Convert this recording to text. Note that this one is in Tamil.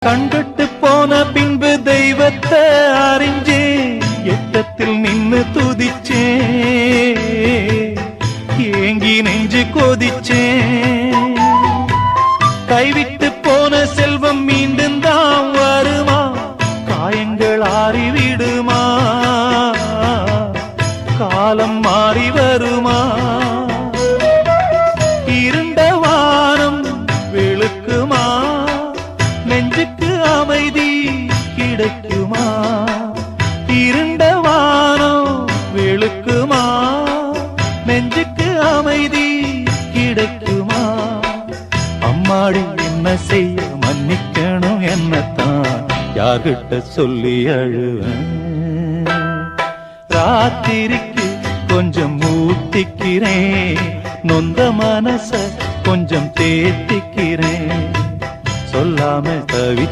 கண்கட்டு போன பின்பு தெய்வத்தை அறிஞ்சே எட்டத்தில் நின்னு துதிச்சே ஏங்கி நெஞ்சு கொதிச்சே கைவிட்டு போன செல்வம் மீண்டும் தான் வருமா காயங்கள் ஆறிவிடுமா காலம் மாறி வருமா இருண்ட வானம் வெளுக்குமா நெஞ்சுக்கு அமைதி கிடைக்குமா இருண்ட வானம் வெளுக்குமா நெஞ்சுக்கு அமைதி கிடைக்குமா அம்மாடி என்ன செய்ய மன்னிக்கணும் என்னத்தான் யார்கிட்ட சொல்லி அழுவேன் ராத்திரிக்கு கொஞ்சம் ஊத்திக்கிறேன் நொந்த மனச கொஞ்சம் தேத்திக்கிறேன் சொல்லாம தவி